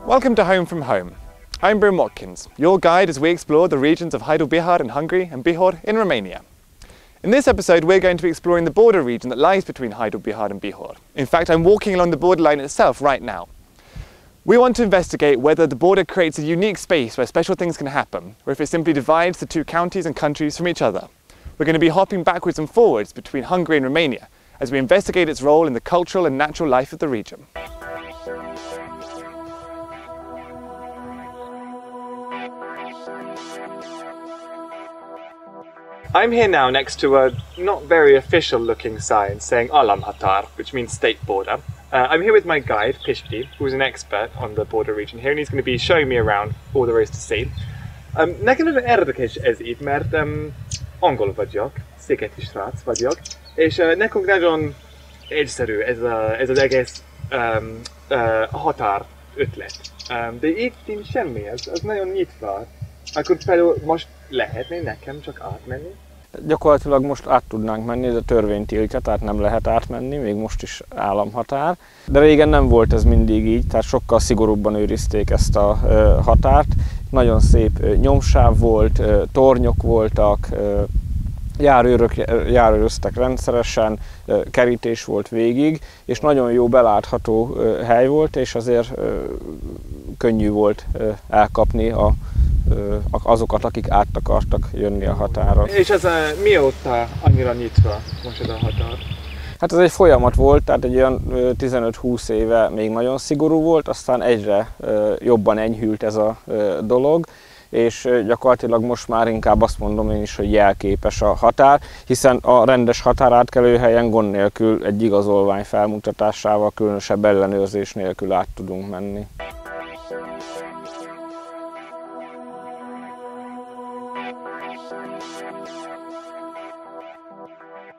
Welcome to Home from Home. I'm Bryn Watkins, your guide as we explore the regions of Hajdú-Bihar in Hungary and Bihor in Romania. In this episode, we're going to be exploring the border region that lies between Hajdú-Bihar and Bihor. In fact, I'm walking along the borderline itself right now. We want to investigate whether the border creates a unique space where special things can happen, or if it simply divides the two counties and countries from each other. We're going to be hopping backwards and forwards between Hungary and Romania as we investigate its role in the cultural and natural life of the region. I'm here now next to a not very official looking sign saying Államhatár, which means state border. I'm here with my guide, Pisti, who's an expert on the border region here, and he's going to be showing me around all there is to see. Nekem nagyon érdekes ez itt, mert angol vagyok, széketi srác vagyok, és nekünk nagyon egyszerű ez az egész határ ötlet. De itt nincs semmi, ez nagyon nyitva. Akkor például most lehetne nekem csak átmenni? Gyakorlatilag most át tudnánk menni, de törvény tiltja, tehát nem lehet átmenni, még most is államhatár. De régen nem volt ez mindig így, tehát sokkal szigorúbban őrizték ezt a határt. Nagyon szép nyomsáv volt, tornyok voltak, járőrök járőröztek rendszeresen, kerítés volt végig, és nagyon jó belátható hely volt, és azért könnyű volt elkapni azokat, akik át akartak jönni a határon. És ez mióta annyira nyitva most ez a határ? Hát ez egy folyamat volt, tehát egy olyan 15-20 éve még nagyon szigorú volt, aztán egyre jobban enyhült ez a dolog, és gyakorlatilag most már inkább azt mondom én is, hogy jelképes a határ, hiszen a rendes határátkelőhelyen gond nélkül egy igazolvány felmutatásával, különösebb ellenőrzés nélkül át tudunk menni.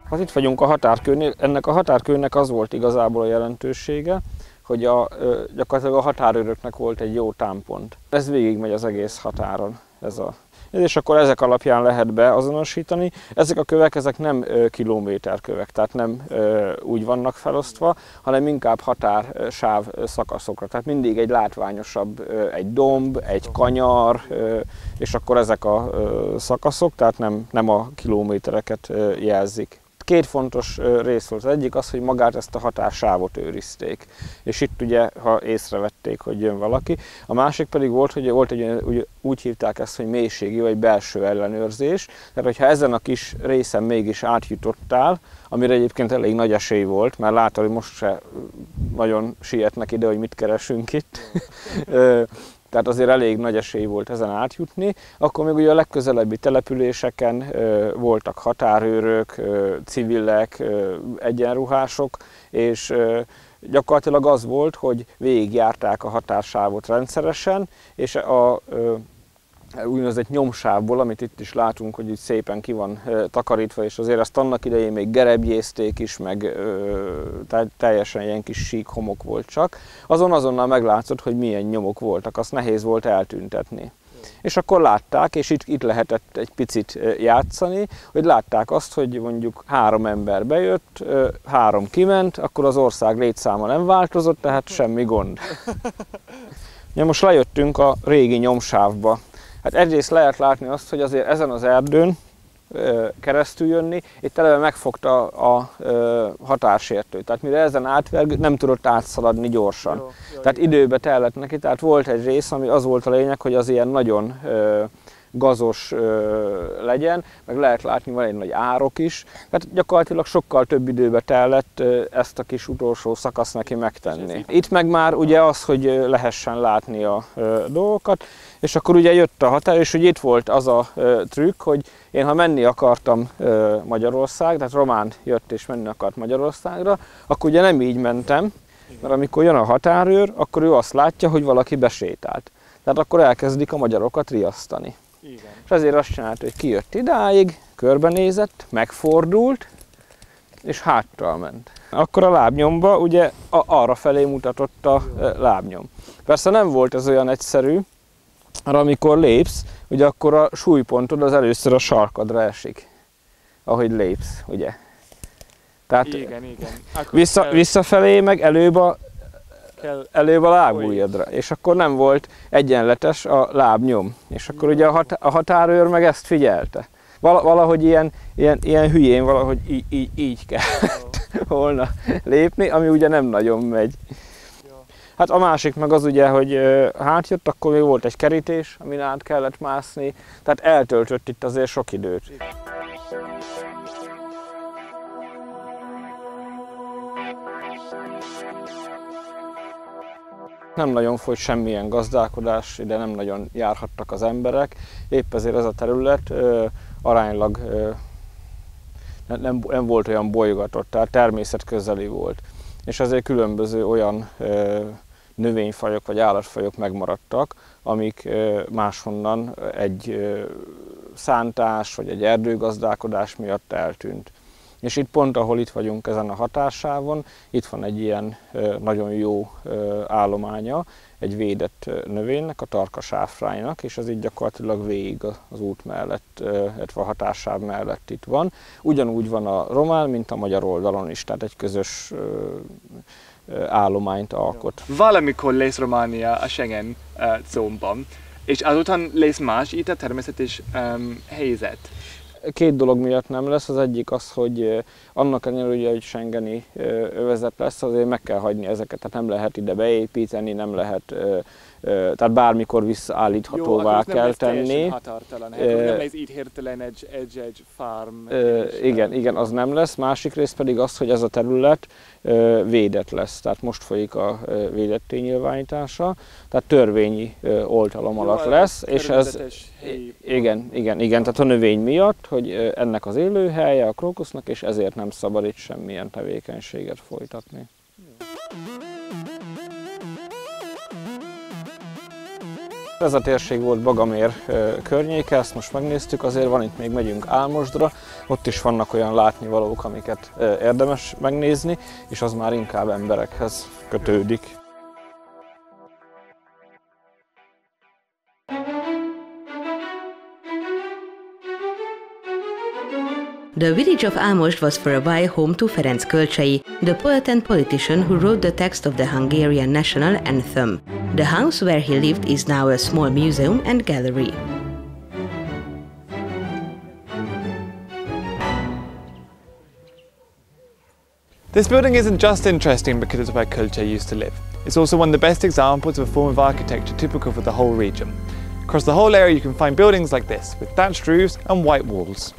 Hát itt vagyunk a határkőnél, ennek a határkőnek az volt igazából a jelentősége, hogy gyakorlatilag a határőröknek volt egy jó támpont. Ez végigmegy az egész határon. És akkor ezek alapján lehet beazonosítani. Ezek a kövek, ezek nem kilométerkövek, tehát nem úgy vannak felosztva, hanem inkább határsáv szakaszokra. Tehát mindig egy látványosabb, egy domb, egy kanyar, és akkor ezek a szakaszok, tehát nem a kilométereket jelzik. Két fontos rész volt. Az egyik az, hogy magát ezt a határsávot őrizték. És itt ugye, ha észrevették, hogy jön valaki. A másik pedig volt, hogy úgy hívták ezt, hogy mélységi vagy belső ellenőrzés. Tehát, hogyha ezen a kis részen mégis átjutottál, amire egyébként elég nagy esély volt, mert látod, hogy most se nagyon sietnek ide, hogy mit keresünk itt. Tehát azért elég nagy esély volt ezen átjutni. Akkor még ugye a legközelebbi településeken voltak határőrök, civilek, egyenruhások, és gyakorlatilag az volt, hogy végigjárták a határsávot rendszeresen, és a úgynevezett nyomsávból, amit itt is látunk, hogy itt szépen ki van takarítva, és azért ezt annak idején még gerebjézték is, meg teljesen ilyen kis sík homok volt csak. Azonnal meglátszott, hogy milyen nyomok voltak, azt nehéz volt eltüntetni. És akkor látták, és itt lehetett egy picit játszani, hogy látták azt, hogy mondjuk 3 ember bejött, 3 kiment, akkor az ország létszáma nem változott, tehát semmi gond. Ja, most lejöttünk a régi nyomsávba. Hát egyrészt lehet látni azt, hogy azért ezen az erdőn keresztül jönni, itt eleve megfogta a határsértő. Tehát mire ezen átvergő, nem tudott átszaladni gyorsan. Jó, tehát időbe tellett neki, tehát volt egy rész, ami az volt a lényeg, hogy az ilyen nagyon gazos legyen, meg lehet látni, van egy nagy árok is. Tehát gyakorlatilag sokkal több időbe tellett ezt a kis utolsó szakaszt neki megtenni. Itt meg már ugye az, hogy lehessen látni a dolgokat, és akkor ugye jött a határ, és ugye itt volt az a trükk, hogy én ha menni akartam Magyarország, tehát román jött és menni akart Magyarországra, akkor ugye nem így mentem, mert amikor jön a határőr, akkor ő azt látja, hogy valaki besétált. Tehát akkor elkezdik a magyarokat riasztani. Igen. És ezért azt csinált, hogy kijött idáig, körbenézett, megfordult, és háttal ment. Akkor a lábnyomba ugye arra felé mutatott a lábnyom. Persze nem volt ez olyan egyszerű, mert amikor lépsz, ugye akkor a súlypontod az először a sarkadra esik, ahogy lépsz, ugye. Tehát igen. visszafelé meg előbb előbb a lábujjadra, és akkor nem volt egyenletes a lábnyom. És akkor ugye a határőr meg ezt figyelte. Valahogy ilyen hülyén, valahogy így kellett volna lépni, ami ugye nem nagyon megy. Hát a másik meg az ugye, hogy jött, akkor még volt egy kerítés, amin át kellett mászni, tehát eltöltött itt azért sok időt. Nem nagyon folyt semmilyen gazdálkodás, ide nem nagyon járhattak az emberek, épp ezért ez a terület aránylag nem volt olyan bolygatott, tehát természetközeli volt. És ezért különböző olyan növényfajok vagy állatfajok megmaradtak, amik máshonnan egy szántás vagy egy erdőgazdálkodás miatt eltűnt. És itt pont, ahol itt vagyunk ezen a határsávon, itt van egy ilyen nagyon jó állománya, egy védett növénynek, a tarka sáfránynak, és ez így gyakorlatilag végig az út mellett, illetve a határsáv mellett itt van. Ugyanúgy van a román, mint a magyar oldalon is, tehát egy közös állományt alkot. Valamikor lesz Románia a Schengen zónban, és azután lesz más itt a természetes helyzet. Két dolog miatt nem lesz, az egyik az, hogy annak ellenére, hogy schengeni övezet lesz, azért meg kell hagyni ezeket, tehát nem lehet ide beépíteni, nem lehet, tehát bármikor visszaállíthatóvá kell tenni. Határtalan, nem lesz így hirtelen egy farm. Igen, az nem lesz. Másik rész pedig az, hogy ez a terület védett lesz, tehát most folyik a védetté nyilvánítása, tehát törvényi oltalom alatt lesz, és ez igen, tehát a növény miatt, hogy ennek az élőhelye a krókusznak, és ezért nem szabad itt semmilyen tevékenységet folytatni. Ez a térség volt Bagamér környéke, ezt most megnéztük, azért van itt még, megyünk Álmosdra, ott is vannak olyan látnivalók, amiket érdemes megnézni, és az már inkább emberekhez kötődik. The village of Álmosd was for a while home to Ferenc Kölcsei, the poet and politician who wrote the text of the Hungarian national anthem. The house where he lived is now a small museum and gallery. This building isn't just interesting because it's where Kölcsei used to live. It's also one of the best examples of a form of architecture typical for the whole region. Across the whole area you can find buildings like this, with thatched roofs and white walls.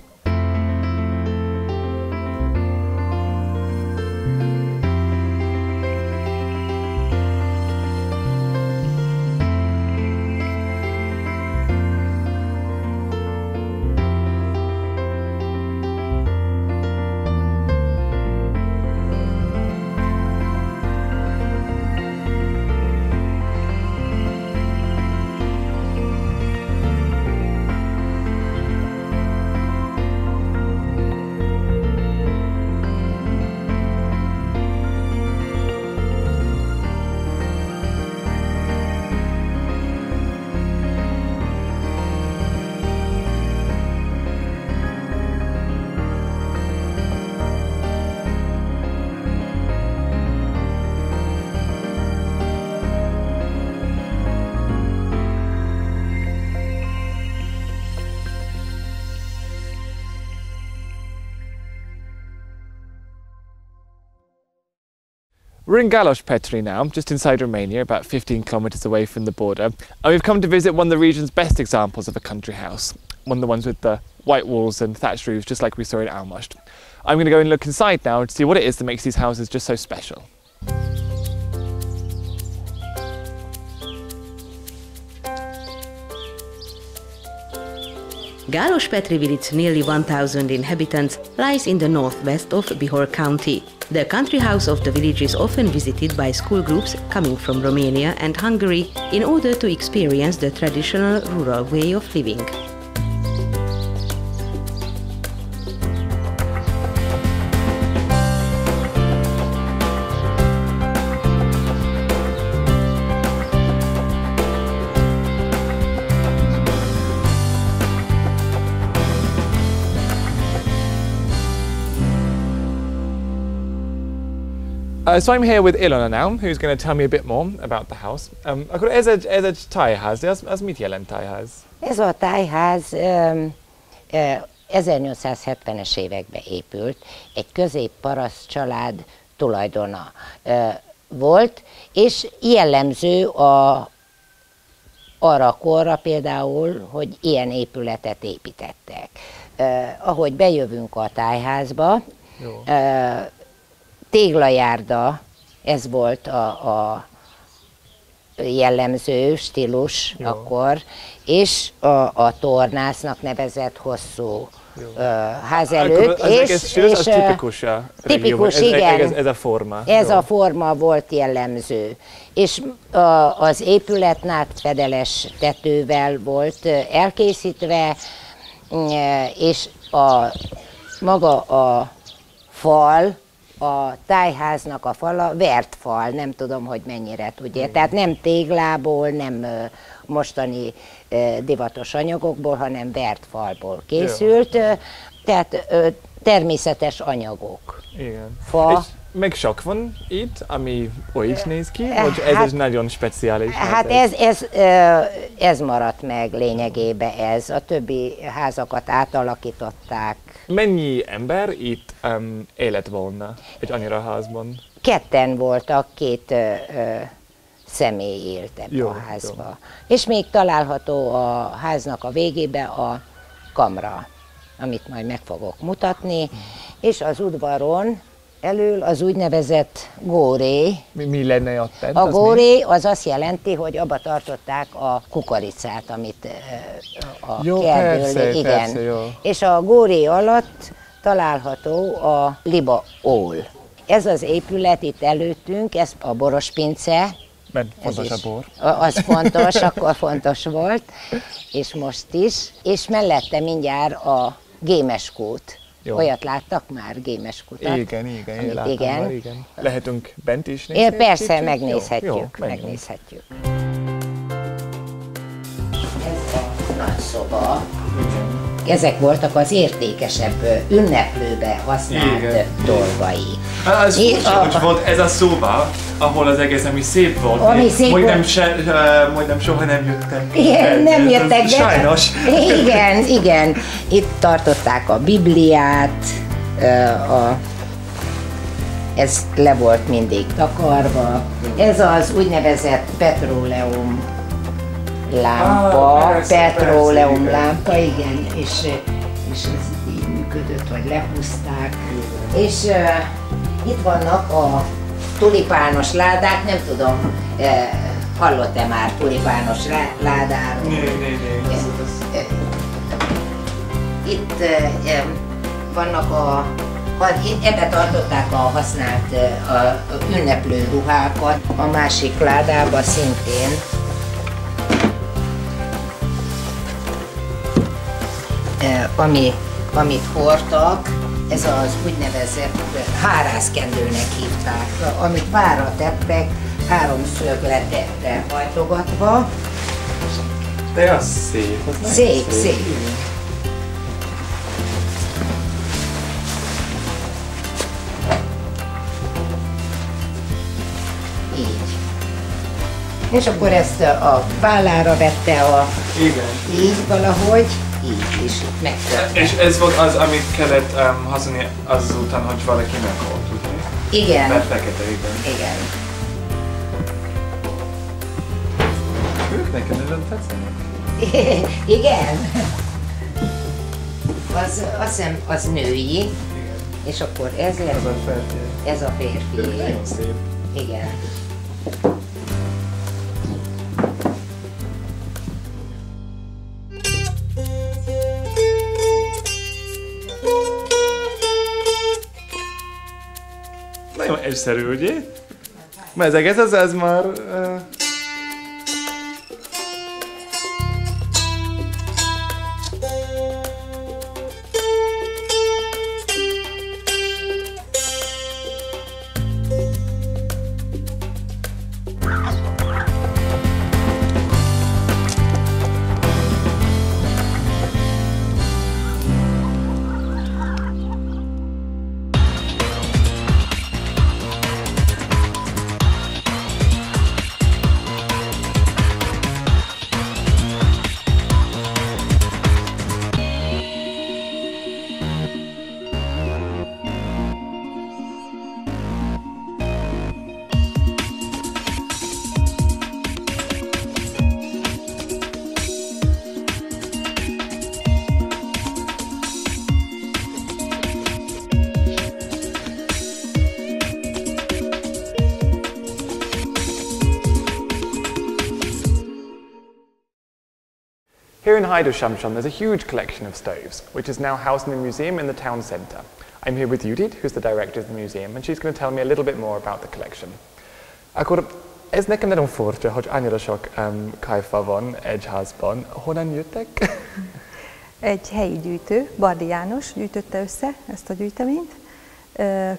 We're in Galos-Petri now, just inside Romania, about 15 kilometres away from the border, and we've come to visit one of the region's best examples of a country house, one of the ones with the white walls and thatched roofs, just like we saw in Álmosd. I'm going to go and look inside now to see what it is that makes these houses just so special. Galos-Petri, with its nearly 1,000 inhabitants, lies in the northwest of Bihor County. The country house of the village is often visited by school groups coming from Romania and Hungary in order to experience the traditional rural way of living. So I'm here with Ilona now, who's going to tell me a bit more about the house. Akkor ez egy tájház, de az mit jelent tájház? Ez a tájház 1870-es években épült, egy középparaszt család tulajdona volt, és jellemző arra korra például, hogy ilyen épületet építettek. Ahogy bejövünk a tájházba, téglajárda, ez volt a jellemző stílus akkor, és a tornásznak nevezett hosszú ház előtt. És tipikus a tipikus, igen. Ez a forma. Ez a forma volt jellemző. És az épület nádfedeles tetővel volt elkészítve, és maga a fal, a tájháznak a fala vert fal, nem tudom, hogy mennyire tudja. Tehát nem téglából, nem mostani divatos anyagokból, hanem vert falból készült. Tehát természetes anyagok. Igen. Fa. És meg sok van itt, ami úgy néz ki, vagy ez egy nagyon speciális ház? Hát ez maradt meg lényegében ez. A többi házakat átalakították. Mennyi ember itt élet volna egy annyira házban? Ketten voltak, két személy élt ebbe a házba. Jó. És még található a háznak a végébe a kamra, amit majd meg fogok mutatni, és az udvaron elől az úgynevezett góré. Mi lenne ott? A góré az azt jelenti, hogy abba tartották a kukoricát, amit a kertből. Igen. Persze, jó. És a góré alatt található a libaól. Ez az épület itt előttünk, ez a borospince. Mert fontos a bor. Az fontos, akkor fontos volt, és most is. És mellette mindjárt a gémeskút. Jó. Olyat láttak már, gémeskutat? Igen, igen. Lehetünk bent is nézni? Persze, megnézhetjük. Megnézhetjük. Ez a nagy szoba. Ezek voltak az értékesebb ünneplőbe használt dolgai. Az furcsa, hogy volt ez a szoba, ahol az egész, ami szép volt. Ami szép majdnem soha nem jöttek. Igen, nem jöttek, de sajnos. Igen. Itt tartották a Bibliát, ez le volt mindig takarva. Ez az úgynevezett petróleum lámpa, lámpa, igen, és ez így működött, vagy lehúzták. És itt vannak a tulipános ládák, nem tudom, hallott-e már tulipános ládáról? Itt vannak ebbe tartották a használt ünneplő ruhákat, a másik ládába szintén. Amit hordtak, ez az úgynevezett hárászkendőnek hívták, amit vára tettek, 3 szögletre hajtogatva. De az szép. Szép. Így. És akkor ezt a vállára vette így valahogy. Így is megtörtént. És ez volt az, amit kellett használni azután, hogy valaki meghalt, ugye? Igen. Mert fekete, igen. Ők nekem nagyon tetszenek. Igen. Azt hiszem, az női. Igen. És akkor ez a férfi. Ez a férfi. Nagyon szép. Igen. Nagyon egyszerű, ugye? Mert ez egész ez már... Here in Hajdú-Bihar there's a huge collection of stoves, which is now housed in the museum in the town centre. I'm here with Judit, who's the director of the museum, and she's going to tell me a little bit more about the collection. Akkor ez nekem nagyon furcsa, hogy annyira sok kajfa van egy házban. Honnan jöttek? Egy helyi gyűjtő, Bardi János gyűjtötte össze ezt a gyűjteményt,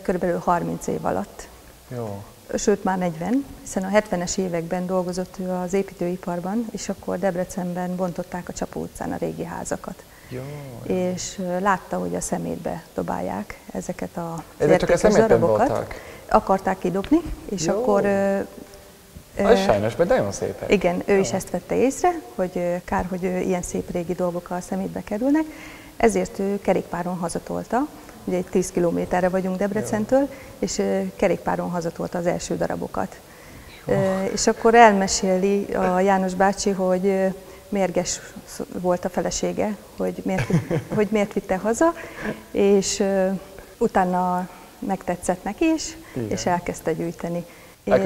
körülbelül 30 év alatt. Jó. Sőt, már 40, hiszen a 70-es években dolgozott ő az építőiparban, és akkor Debrecenben bontották a Csapó utcán a régi házakat. Jó. És látta, hogy a szemétbe dobálják ezeket a értékes darabokat. Akarták kidobni, és jó. Akkor... Az sajnos, mert nagyon szépen. Igen, ő is ezt vette észre, hogy kár, hogy ilyen szép régi dolgok a szemétbe kerülnek, ezért ő kerékpáron hazatolta. Ugye egy 10 kilométerre vagyunk Debrecentől, és kerékpáron hazatolta az első darabokat. És akkor elmeséli a János bácsi, hogy mérges volt a felesége, hogy miért vitte haza, és utána megtetszett neki is, igen. És elkezdte gyűjteni.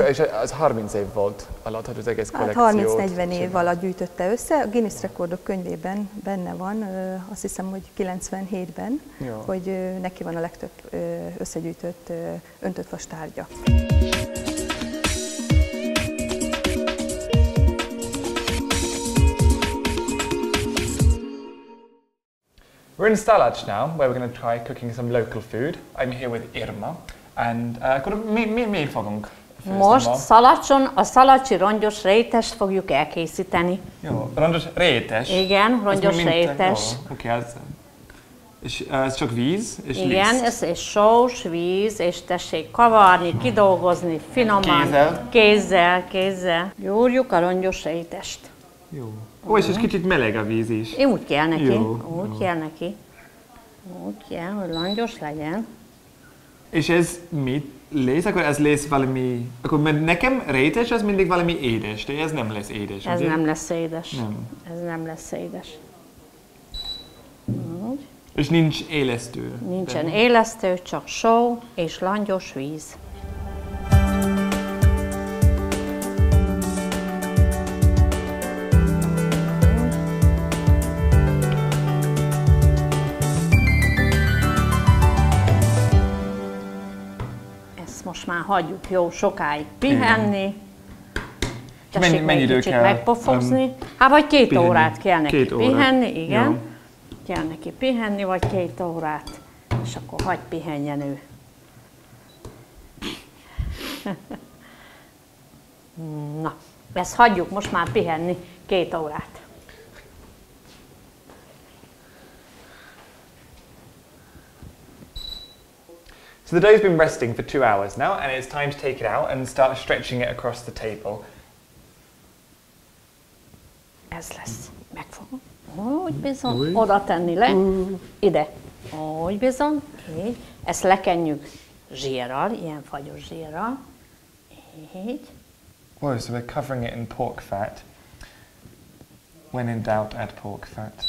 És az 30 év volt alatt, hogy az egész kollekciót... 30-40 év alatt gyűjtötte össze. A Guinness rekordok könyvében benne van, azt hiszem, hogy 97-ben, hogy neki van a legtöbb összegyűjtött öntött vas tárgya. We're in Stalac now, where we're going to try cooking some local food. I'm here with Irma, and mi fogunk? Most Szalacson a szalacsi rongyos rétest fogjuk elkészíteni. Jó, rongyos rétes? Igen, rongyos rétes. Oké, és ez csak víz és igen, liszt? ez sós, víz, és tessék kavarni, kidolgozni finoman. Kézzel. Gyúrjuk a rongyos rétest. Jó. Ó, és kicsit meleg a víz is. Úgy kell neki, úgy kell, hogy langyos legyen. És ez mit lesz? Akkor ez lesz valami... Akkor nekem rétes az mindig valami édes, de ez nem lesz édes. Ez ugye? nem lesz édes. Nem. Ez nem lesz édes. Úgy. És nincs élesztő? Nincsen élesztő, csak só és langyos víz. Most már hagyjuk jó sokáig pihenni. Tessék még kicsit megpofozni. Hát vagy 2 órát kell neki pihenni, igen. Jó. Kell neki pihenni, vagy 2 órát, és akkor hagyj pihenjen ő. Na, ezt hagyjuk most már pihenni 2 órát. So the dough's been resting for 2 hours now, and it's time to take it out and start stretching it across the table. Ez lesz. Megfogom. Úgy bizony. Oda tenni le. Ide. Úgy bizony. Így. Ezt lekenjük zsírral, ilyen fagyos zsírral. Így. Whoa, so we're covering it in pork fat. When in doubt, add pork fat.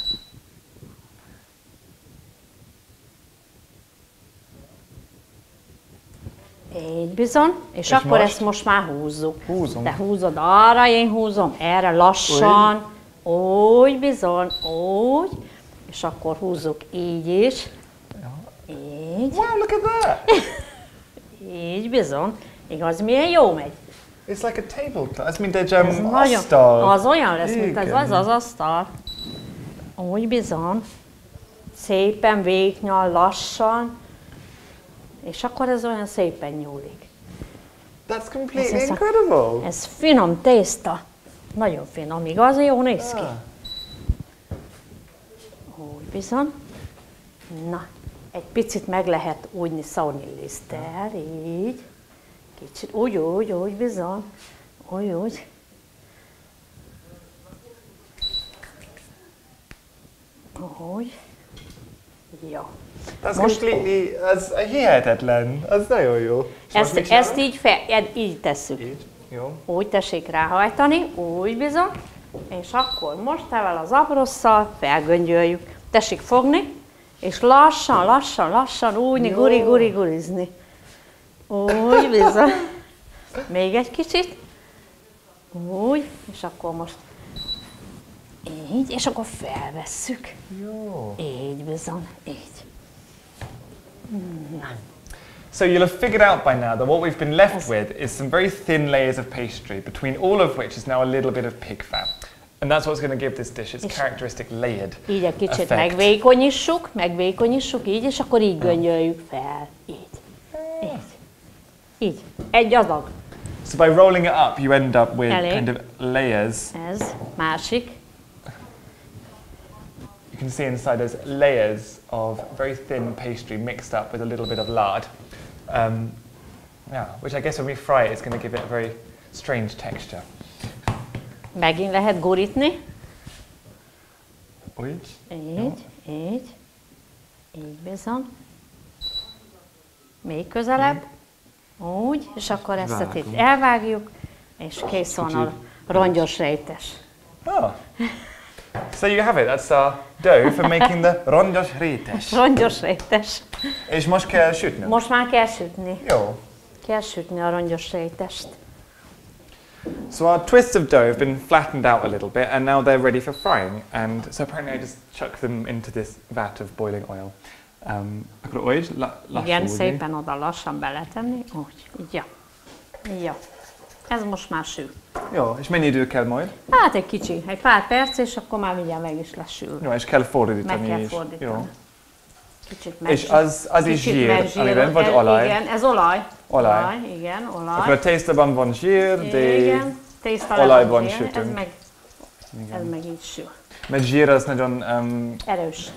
Így bizony, és akkor ezt most már húzzuk. Húzom. Te húzod arra, én húzom erre lassan. Úgy bizony, úgy. És akkor húzzuk így is. Így. Wow, look at that! Így bizony. Igaz, milyen jó megy. It's like a tablecloth. Ez mint egy asztal. Az olyan lesz, mint ez az asztal. Úgy bizony. Szépen végignyal, lassan. És akkor ez olyan szépen nyúlik. That's completely incredible. Ez finom tészta. Nagyon finom, igaz? Jó néz ki. Úgy bizony. Na, egy picit meg lehet úgyni szaunyiliszttel, így. Kicsit, úgy bizony. Úgy. Úgy. Jó. That's completely, az hihetetlen, az nagyon jó. Ezt így tesszük. Így, jó. Úgy tessék ráhajtani, úgy bizony, és akkor most ezzel az abrosszal felgöngyöljük. Tessék fogni, és lassan úgyni, gurizni. Úgy bizony. Még egy kicsit. Úgy, és akkor most Így, és akkor felvesszük. Jó. Így bizony, így. Na. So you'll have figured out by now that what we've been left with is some very thin layers of pastry, between all of which is now a little bit of pig fat. And that's what's going to give this dish its characteristic layered így egy kicsit effect. megvékonyítsuk így, és akkor így göngyöljük fel. Így. Így. Egy adag. So by rolling it up, you end up with kind of layers. Ez, másik. You can see inside there's layers of very thin pastry mixed up with a little bit of lard. Yeah, which I guess when we fry it, it's going to give it a very strange texture. Megint lehet gurítni. Úgy? Így bizony. Még közelebb. Úgy, és akkor ezt itt elvágjuk, és kész van a rongyos rejtes. Oh. So you have it, that's our dough for making the rongyos rétes. Rongyos rétes. És most kell sütni? Most már kell sütni. Jó. Kell sütni a rongyos rétest. So our twists of dough have been flattened out a little bit and now they're ready for frying. And so apparently I just chuck them into this vat of boiling oil. Akkor úgy, igen, szépen oda lassan beletenni. Úgy, ja. Jó. Ez most már sül. Jó, és mennyi idő kell majd? Hát egy kicsi, egy pár perc, és akkor már mindjárt meg is lesz sül. Jó, és kell fordítani meg kell is. fordítani. Jó. Kicsit és az is zsír, amiben, vagy olaj? Igen, ez olaj. Olaj. Igen, olaj. Akkor a tésztában van zsír, igen, olajban sütünk. Ez meg így sül. Mert zsír az nagyon erős.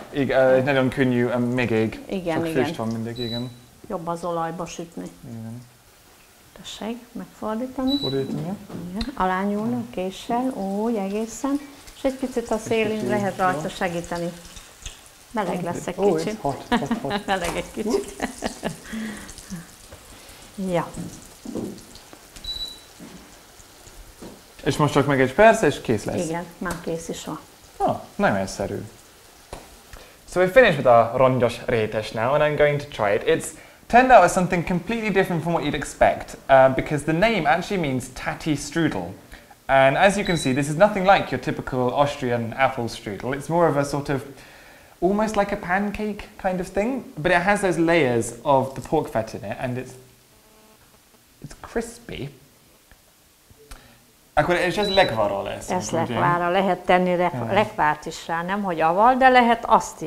Nagyon könnyű még ég. Igen, sok füst van mindig, igen. Jobb az olajba sütni. Igen. Tessék, megfordítani. Fordítani. Igen. Alányulni a késsel, úgy egészen. És egy picit a szélén lehet rajta segíteni. Meleg lesz egy kicsit. Hot. Meleg egy kicsit. Ja. És most csak meg egy perc, és kész lesz. Igen, már kész is van. Nagyon egyszerű. So we're finished with our rongyos rétes now, and I'm going to try it. It's turned out as something completely different from what you'd expect, because the name actually means tatty strudel. And as you can see, this is nothing like your typical Austrian apple strudel. It's more of a sort of, almost like a pancake kind of thing, but it has those layers of the pork fat in it, and it's crispy. Akkor és ez lekvárral lesz. Ez lekvárral, lehet tenni lekvárt is rá, nem hogy aval, de lehet azt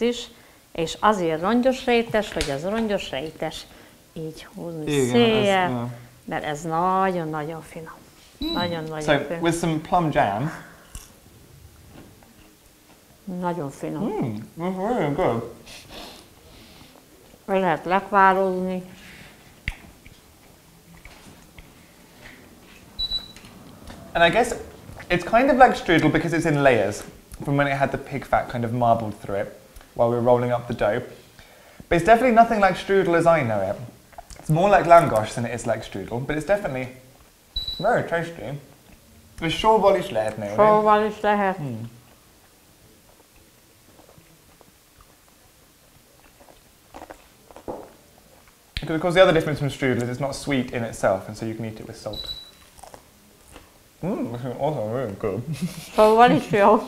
is, és azért rongyos rétes, hogy az rongyos rétes így húzni széjjel, mert ez nagyon-nagyon finom. Nagyon-nagyon finom. With some plum jam. Nagyon finom. That's very good. Lehet lekvározni. And I guess it's kind of like strudel because it's in layers from when it had the pig fat kind of marbled through it while we were rolling up the dough. But it's definitely nothing like strudel as I know it. It's more like langos than it is like strudel, but it's definitely very tasty. És sóval is lehetne, ugye? Sóval is lehet. Because of course the other difference from strudel is it's not sweet in itself, and so you can eat it with salt. This is also really good. Sóval is jó.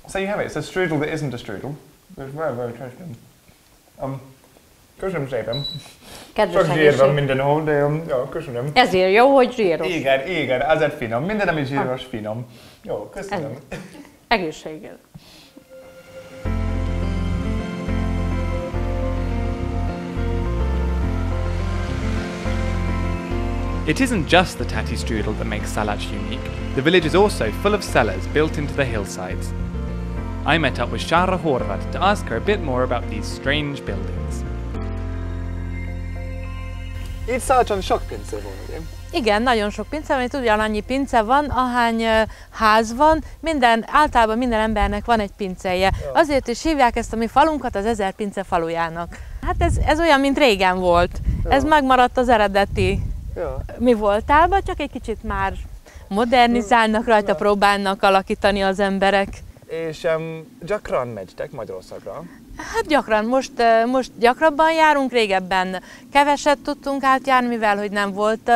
So you have it. It's a strudel that isn't a strudel. It's very, very tasty. Köszönöm szépen. Kedves Sok zsír van mindenhol, de jó, köszönöm. Ezért jó, hogy zsíros. Igen, azért finom. Minden, ami zsíros, finom. Jó, köszönöm. Egészséged. It isn't just the tatty strudel that makes Salac unique. The village is also full of cellars built into the hillsides. I met up with Sára Horvat to ask her a bit more about these strange buildings. Itt Salacson sok pince van, ugye? Igen, nagyon sok pince van, itt ugyanannyi pince van, ahány ház van, általában minden embernek van egy pinceje. Ja. Azért is hívják ezt a mi falunkat az 1000 pince falujának. Hát ez olyan, mint régen volt. Ja. Ez megmaradt az eredeti mi voltálban, csak egy kicsit már modernizálnak rajta, próbálnak alakítani az emberek. És gyakran megytek Magyarországra? Hát gyakran, most gyakrabban járunk, régebben keveset tudtunk átjárni, mivel hogy nem volt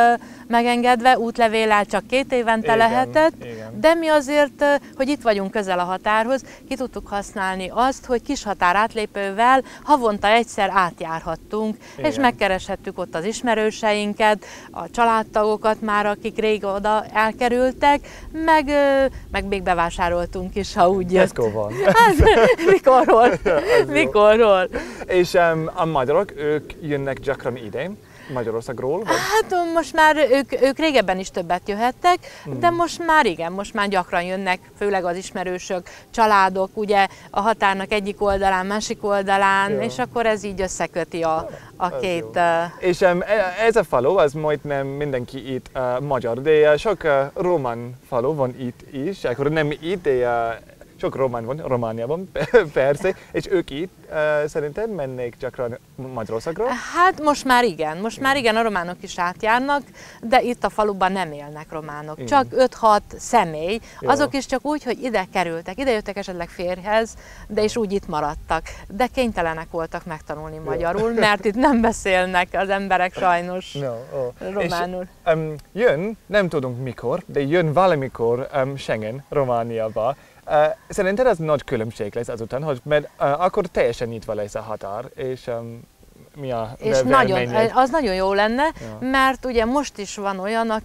megengedve, útlevéllel csak 2 évente lehetett, de mi azért, hogy itt vagyunk közel a határhoz, ki tudtuk használni azt, hogy kis határátlépővel havonta egyszer átjárhattunk, és megkereshettük ott az ismerőseinket, a családtagokat már, akik rég oda elkerültek, meg még bevásároltunk is, ha úgy jött. Tesco-ban. Hát, mikorról. És a magyarok, ők jönnek gyakran ide, Magyarországról? Vagy? Hát most már ők régebben is többet jöhettek, de most már igen, most már gyakran jönnek, főleg az ismerősök, családok, ugye a határnak egyik oldalán, másik oldalán, és akkor ez így összeköti a két... És ez a falu, az majdnem mindenki itt magyar, de sok román falu van itt is, akkor nem itt, de sok román van Romániában, persze, és ők itt szerintem mennék gyakran Magyarországra? Hát most már igen, a románok is átjárnak, de itt a faluban nem élnek románok, csak 5-6 személy, azok is csak úgy, hogy ide kerültek, ide jöttek esetleg férjhez, de is úgy itt maradtak, de kénytelenek voltak megtanulni magyarul, mert itt nem beszélnek az emberek sajnos románul. És, jön, nem tudunk mikor, de jön valamikor Schengen Romániába. Szerinted ez nagy különbség lesz azután, hogy mert akkor teljesen nyitva lesz a határ, és mi a és az nagyon jó lenne, mert ugye most is van olyan,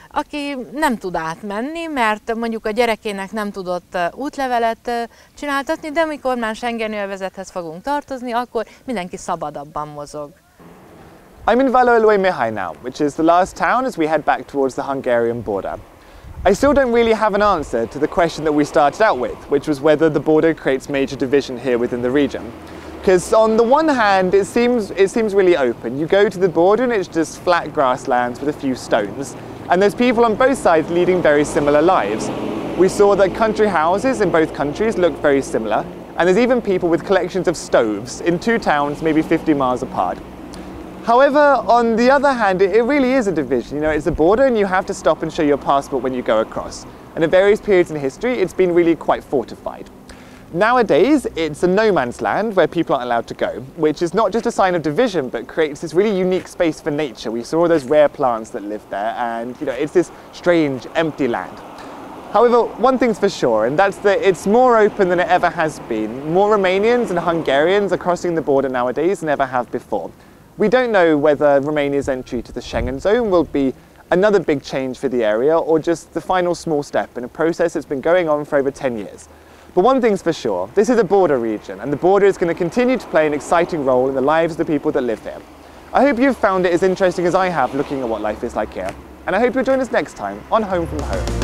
aki nem tud átmenni, mert mondjuk a gyerekének nem tudott útlevelet csináltatni, de amikor már Schengeni övezethez fogunk tartozni, akkor mindenki szabadabban mozog. I'm in Valois-Mihai now, which is the last town as we head back towards the Hungarian border. I still don't really have an answer to the question that we started out with, which was whether the border creates major division here within the region. Because on the one hand, it seems really open. You go to the border and it's just flat grasslands with a few stones. And there's people on both sides leading very similar lives. We saw that country houses in both countries look very similar. And there's even people with collections of stoves in 2 towns maybe 50 miles apart. However, on the other hand, it really is a division. You know, it's a border and you have to stop and show your passport when you go across. And at various periods in history, it's been really quite fortified. Nowadays, it's a no man's land where people aren't allowed to go, which is not just a sign of division, but creates this really unique space for nature. We saw those rare plants that live there, and you know, it's this strange, empty land. However, one thing's for sure, and that's that it's more open than it ever has been. More Romanians and Hungarians are crossing the border nowadays than ever have before. We don't know whether Romania's entry to the Schengen zone will be another big change for the area or just the final small step in a process that's been going on for over 10 years. But one thing's for sure, this is a border region and the border is going to continue to play an exciting role in the lives of the people that live here. I hope you've found it as interesting as I have looking at what life is like here, and I hope you'll join us next time on Home from Home.